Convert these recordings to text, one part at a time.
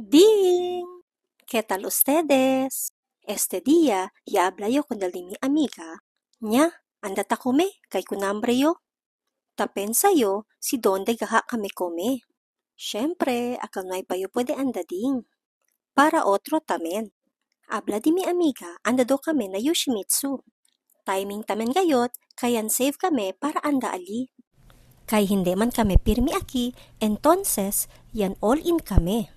Ding! ¿Qué tal ustedes? Este día ya habla yo con el de mi amiga. Nya, andata kome, kay kunambre yo. Tapensa yo, si donde gaha kami kome. Siyempre, akal no pa yo pwede anda ding. Para otro tamen. Habla di mi amiga, anda do kami na Yoshimitsu. Timing tamen gayot, kayan save kami para anda ali. Kay hindi man kami pirmi aki, entonces, yan all in kami.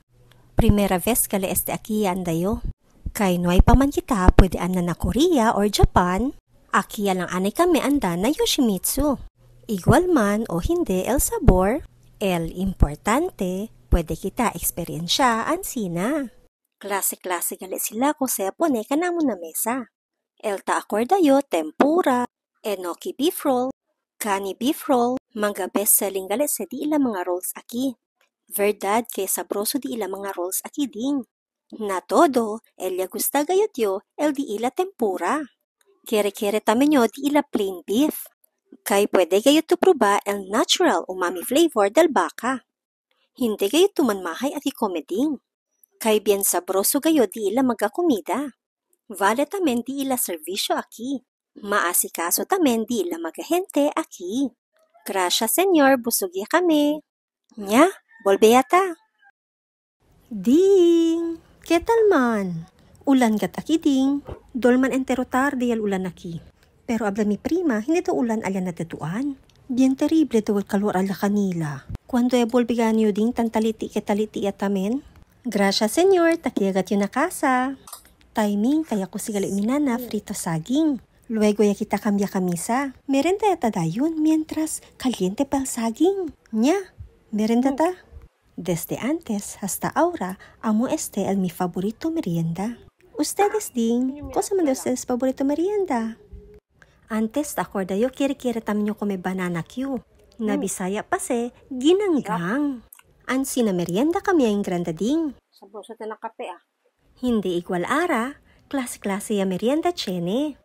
Primera vez kali este aki anda yo. Kay noy pa man kita pwede anda na Korea or Japan, aki lang anay kami anda na Yoshimitsu. Igual man o hindi el sabor, el importante, pwede kita eksperyensya ansina. Klase-klase gali sila ko sa pone kanamo na mesa. El ta akorda yo tempura, enoki beef roll, kani beef roll, mga best-selling gali sa di ila mga rolls aki. Verdad kay sabroso di ila mga rolls aki ding. Na todo, el gusta gayot yo, el di ila tempura. Kere-kere tamen yo di ila plain beef. Kay pwede gayot to proba el natural umami flavor del baka. Hindi gayot tumanmahay aki komeding. Kay bien sabroso gayot di ila mga komida. Vale tamen di ila servisyo aki. Maasikaso tamen di ila mga gente aki. Gracias senyor, busugya kami. Nya, volbeyata. Ding! ¿Qué tal man? Ulan gat aki ding. Dolman entero tarde al ulan aki. Pero habla mi prima, hindi to ulan alyan natatuan. Bien terrible to kalor ala kanila. Cuando e volbigan yo ding tantaliti ke taliti atamen. Gracias senyor, takiagat yun na kasa. Timing kaya ko sigali minana frito saging. Luego ya kita cambia camisa. Merenda yata dayon mientras caliente pa el saging. Nya, merenda ta. Desde antes hasta ahora, amo este el mi favorito merienda. Ustedes ding, cosa man de ustedes favorito merienda? Antes, acorda yo, kere-kere tamin yo come banana Q. Na Bisaya pa se, ginanggang. Ansi na merienda kami ang granda ding. Sabroso ta na kape ah. Hindi igual ara, klase-klase ya merienda chene.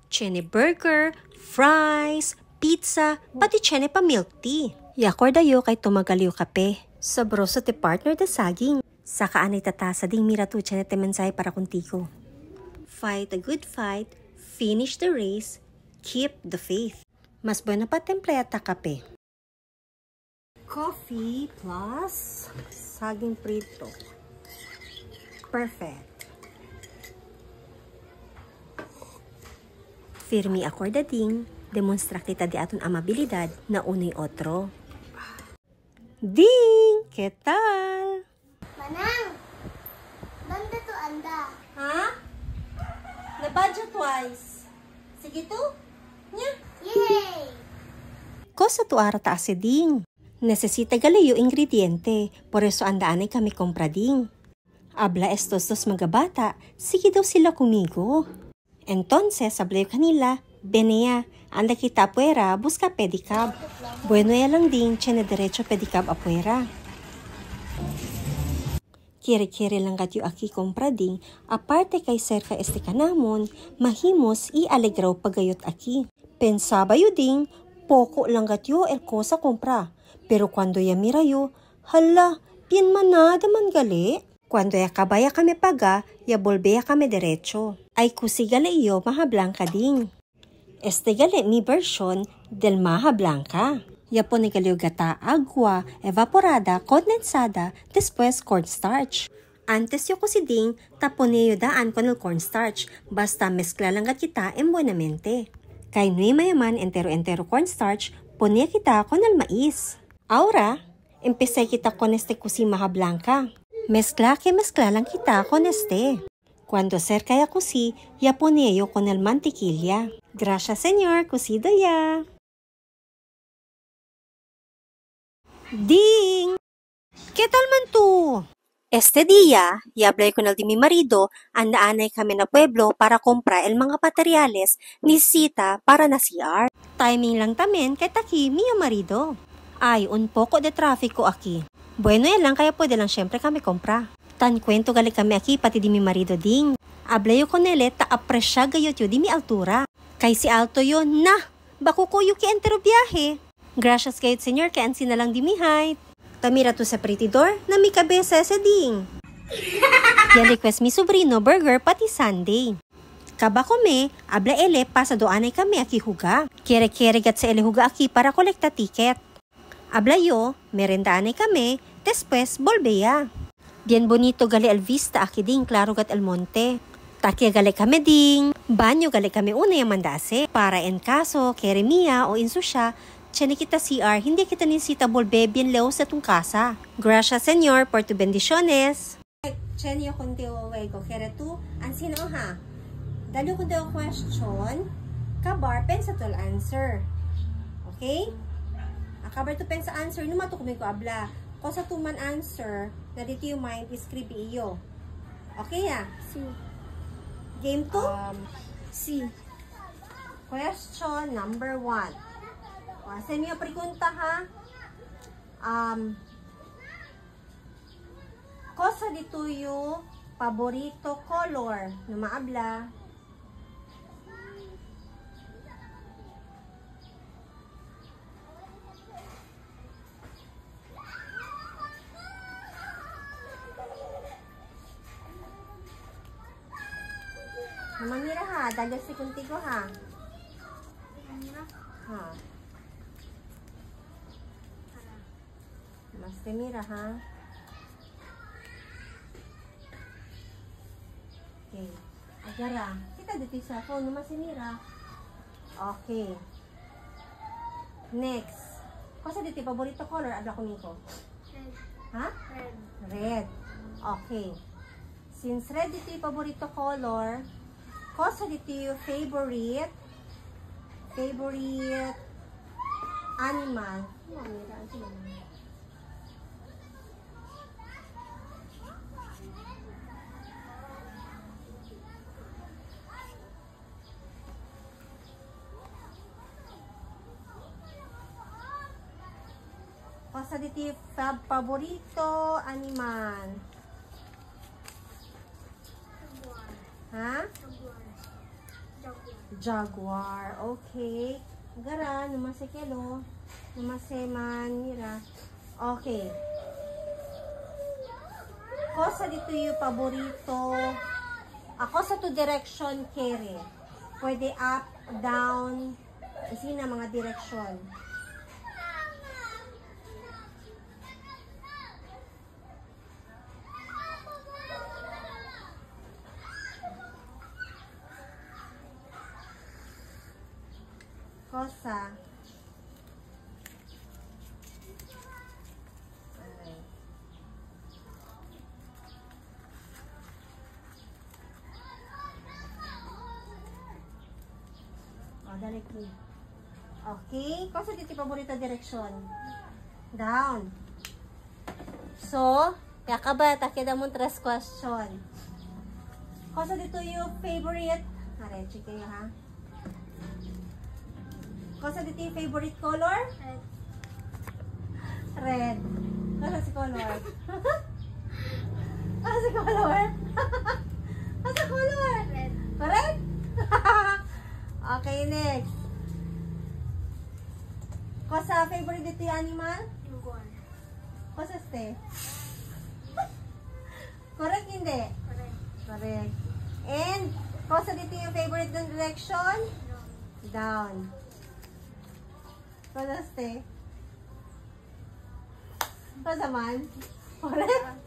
Chene burger, fries, pizza, pati chene pa milk tea. Yakorda yo kay tumagal yo kape. Sabroso te partner de saging. Saka anay tatasa ding miratu chene te mensay para kuntigo. Fight a good fight, finish the race, keep the faith. Mas bueno pa templeta kape. Coffee plus saging prito. Perfect. Firmi akorda ding, demonstra kita di aton amabilidad na unoy otro. Ding! ¿Qué tal? Manang, ¿dónde tú andas? Ha? Nabadya twice. Sige to? Nya? Yay! Cosa tu ara ta ase ding? Necesita galayo ingrediente, por eso andaanay kami kompra ding. Habla estos dos mga bata, sige daw sila kumigo. Entonces, hablay kanila, Benea, anda kita afuera, busca pedicab. Bueno ya lang ding, chene derecho pedicab afuera. Kere-kere lang gatyo aki kompra ding, aparte kay cerca este kanamon, mahimos i-alegraw pagayot aki. Pensaba yu ding, poko lang gatyo el cosa kompra. Pero cuando ya mira yo, hala, bien manada man gali. Cuando ya kabaya kami paga, ya volbeya kami derecho. Ay kusigale iyo maha blanca ding. Este gali mi version del maha blanca. Ya pone gali gata agua, evaporada, condensada, después cornstarch. Antes yo kusiding, tapone yo daan con el cornstarch, basta mezcla lang kita en buenamente. Kay nui mayaman entero-entero cornstarch, pone kita con el maíz. Ahora, empecé kita con este kusi maha blanca. Mezcla lang kita con este. Cuando cerca ya kusi, ya pone yo con el mantequilla. Gracias señor, kusido ya. Ding! ¿Qué tal man tú? Este día, ya hablé con el de mi marido, andaanay kami na pueblo para comprar el mga materiales nisita para na CR. Timing lang tamen kay taki mi marido. Ay, un poco de tráfico aquí. Bueno, yan lang, kaya pwede lang syempre kami kompra. Tan kwento gali kami aquí, pati di mi marido ding. Hablé yo con ele, ta-apresya gayot yo di mi altura. Kay si alto yo, na, baku ko yung entero biyahe. Gracias kayot senyor, kay ansin na lang di mi height. Tamira to sa pretty door, na mi kabesa sa ding. Yan request mi sobrino burger pati sundae. Kaba kome, abla ele pa sa doanay kami aki huga. Kere-kere gat sa ele huga aki para kolekta tiket. Abla yo, merendaanay kami, después bolbeya. Bien bonito gali al vista aki ding klaro gat el monte. Takya gali kami ding, banyo gali kami una yung mandase. Para en kaso, kere mia o insusya, tiyan kita CR, hindi kita nisita bolbe bien leo sa tung kasa. Gracias Señor por tu bendiciones. Chenyo kundi owego, kere tu, ansino ha? Dalo kundi o question, kabar pen sa tul answer. Okay? Kabar tu pen sa answer, numatukumin ko abla. Kung sa tuman answer, na dito yung mind, iskribi iyo. Okay ya? Si. Game 2? Si. Question number 1. Sa inyo pregunta ha? Kosa dito yung paborito color na maabla. Mamira ha, dahil si kuntigo ha. Ha. Mas mira ha. Okay. Agara. Kita dito sa phone. Naman si Mira. Okay. Next. Kasi dito paborito color. Abla kumiko. Red. Ha? Red. Red. Okay. Since red dito yung paborito color, kasi dito yung favorite animal. Mira. Ano naman? Kosa dito paborito animal. Ha? Jaguar. Okay. Gara, numase kelo. Numase man, mira. Okay. Kosa dito yung paborito. Ako sa to direction kere. Pwede up, down. Kasi na mga direction. Kosa. Okay. Dali ko. Okay. Kosa dito paborito direksyon. Down. So, kakabata kita mo 3 question. Kosa dito yung favorite. Are, check kayo ha. Kosa dito yung favorite color? Red. Red. Kosa si color? Kosa si color? Kosa color? Red. Correct? Okay, next. Kosa favorite dito yung animal? Iguan. Kosa ste? Correct, hindi? Correct. Correct. And, kosa dito yung favorite ng direction? Down. Kosa ste? Kosa man? Correct?